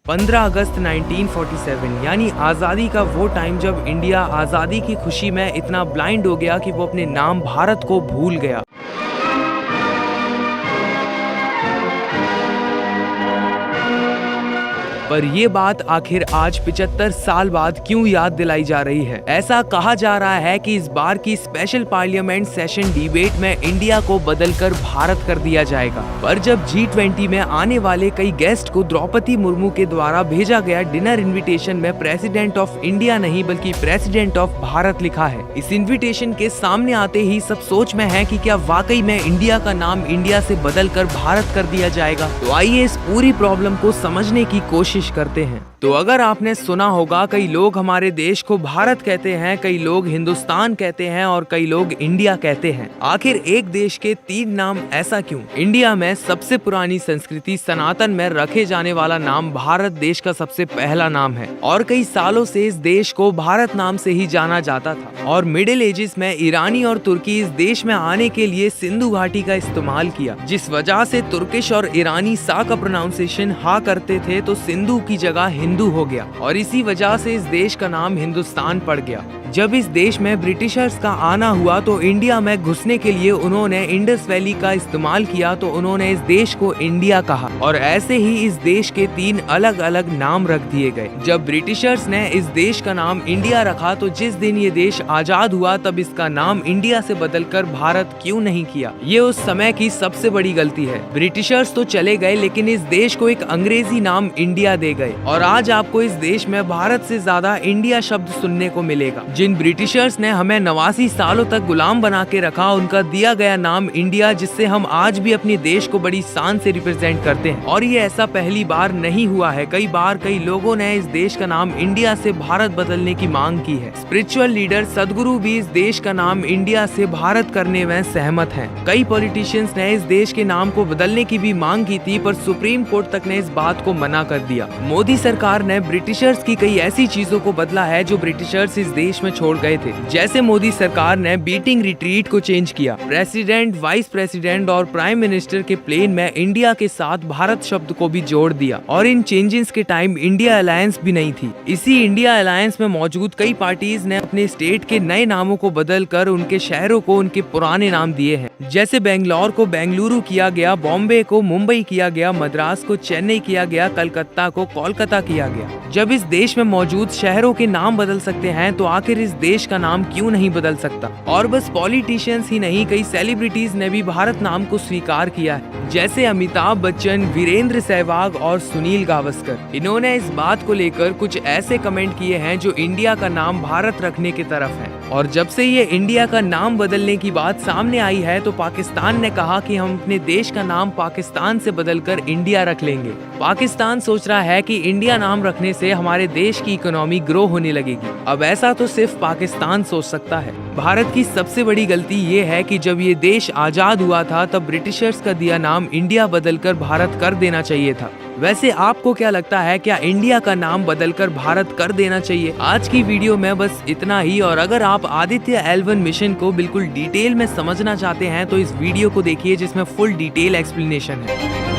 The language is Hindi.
15 अगस्त 1947 यानी आज़ादी का वो टाइम जब इंडिया आज़ादी की खुशी में इतना ब्लाइंड हो गया कि वो अपने नाम भारत को भूल गया। पर ये बात आखिर आज 75 साल बाद क्यों याद दिलाई जा रही है? ऐसा कहा जा रहा है कि इस बार की स्पेशल पार्लियामेंट सेशन डिबेट में इंडिया को बदलकर भारत कर दिया जाएगा। पर जब G20 में आने वाले कई गेस्ट को द्रौपदी मुर्मू के द्वारा भेजा गया डिनर इन्विटेशन में प्रेसिडेंट ऑफ इंडिया नहीं बल्कि प्रेसिडेंट ऑफ भारत लिखा है। इस इन्विटेशन के सामने आते ही सब सोच में है कि क्या वाकई में इंडिया का नाम इंडिया से बदलकर भारत कर दिया जाएगा? तो आइए इस पूरी प्रॉब्लम को समझने की कोशिश करते हैं। तो अगर आपने सुना होगा कई लोग हमारे देश को भारत कहते हैं, कई लोग हिंदुस्तान कहते हैं और कई लोग इंडिया कहते हैं। आखिर एक देश के 3 नाम ऐसा क्यों? इंडिया में सबसे पुरानी संस्कृति सनातन में रखे जाने वाला नाम भारत देश का सबसे पहला नाम है और कई सालों से इस देश को भारत नाम से ही जाना जाता था। और मिडिल एजेस में ईरानी और तुर्की इस देश में आने के लिए सिंधु घाटी का इस्तेमाल किया, जिस वजह से तुर्किश और ईरानी सा का प्रोनाउंसिएशन हा करते थे तो सिंधु की जगह हिंदू हो गया और इसी वजह से इस देश का नाम हिंदुस्तान पड़ गया। जब इस देश में ब्रिटिशर्स का आना हुआ तो इंडिया में घुसने के लिए उन्होंने इंडस वैली का इस्तेमाल किया तो उन्होंने इस देश को इंडिया कहा और ऐसे ही इस देश के 3 अलग अलग नाम रख दिए गए। जब ब्रिटिशर्स ने इस देश का नाम इंडिया रखा तो जिस दिन ये देश आजाद हुआ तब इसका नाम इंडिया से बदलकर भारत क्यों नहीं किया? ये उस समय की सबसे बड़ी गलती है। ब्रिटिशर्स तो चले गए लेकिन इस देश को एक अंग्रेजी नाम इंडिया दे गए और आज आपको इस देश में भारत से ज्यादा इंडिया शब्द सुनने को मिलेगा। जिन ब्रिटिशर्स ने हमें 89 सालों तक गुलाम बना के रखा उनका दिया गया नाम इंडिया, जिससे हम आज भी अपने देश को बड़ी शान से रिप्रेजेंट करते हैं। और ये ऐसा पहली बार नहीं हुआ है, कई बार कई लोगों ने इस देश का नाम इंडिया से भारत बदलने की मांग की है। स्पिरिचुअल लीडर सदगुरु भी इस देश का नाम इंडिया से भारत करने में सहमत हैं। कई पॉलिटिशियंस ने इस देश के नाम को बदलने की भी मांग की थी पर सुप्रीम कोर्ट तक ने इस बात को मना कर दिया। मोदी सरकार ने ब्रिटिशर्स की कई ऐसी चीजों को बदला है जो ब्रिटिशर्स इस देश में छोड़ गए थे। जैसे मोदी सरकार ने बीटिंग रिट्रीट को चेंज किया, प्रेसिडेंट, वाइस प्रेसिडेंट और प्राइम मिनिस्टर के प्लेन में इंडिया के साथ भारत शब्द को भी जोड़ दिया और इन चेंजेस के टाइम इंडिया अलायंस भी नहीं थी। इसी इंडिया अलायंस में मौजूद कई पार्टीज ने अपने स्टेट के नए नामों को बदल कर उनके शहरों को उनके पुराने नाम दिए हैं। जैसे बेंगलोर को बेंगलुरु किया गया, बॉम्बे को मुंबई किया गया, मद्रास को चेन्नई किया गया, कलकत्ता को कोलकाता किया गया। जब इस देश में मौजूद शहरों के नाम बदल सकते हैं तो आखिर इस देश का नाम क्यों नहीं बदल सकता? और बस पॉलिटिशियंस ही नहीं, कई सेलिब्रिटीज ने भी भारत नाम को स्वीकार किया है, जैसे अमिताभ बच्चन, वीरेंद्र सहवाग और सुनील गावस्कर। इन्होंने इस बात को लेकर कुछ ऐसे कमेंट किए हैं जो इंडिया का नाम भारत रखने की तरफ है। और जब से ये इंडिया का नाम बदलने की बात सामने आई है तो पाकिस्तान ने कहा कि हम अपने देश का नाम पाकिस्तान से बदलकर इंडिया रख लेंगे। पाकिस्तान सोच रहा है कि इंडिया नाम रखने से हमारे देश की इकोनॉमी ग्रो होने लगेगी। अब ऐसा तो सिर्फ पाकिस्तान सोच सकता है। भारत की सबसे बड़ी गलती ये है कि जब ये देश आजाद हुआ था तब ब्रिटिशर्स का दिया नाम इंडिया बदलकर भारत कर देना चाहिए था। वैसे आपको क्या लगता है, क्या इंडिया का नाम बदलकर भारत कर देना चाहिए? आज की वीडियो में बस इतना ही और अगर आप आदित्य L1 मिशन को बिल्कुल डिटेल में समझना चाहते हैं तो इस वीडियो को देखिए जिसमें फुल डिटेल एक्सप्लेनेशन है।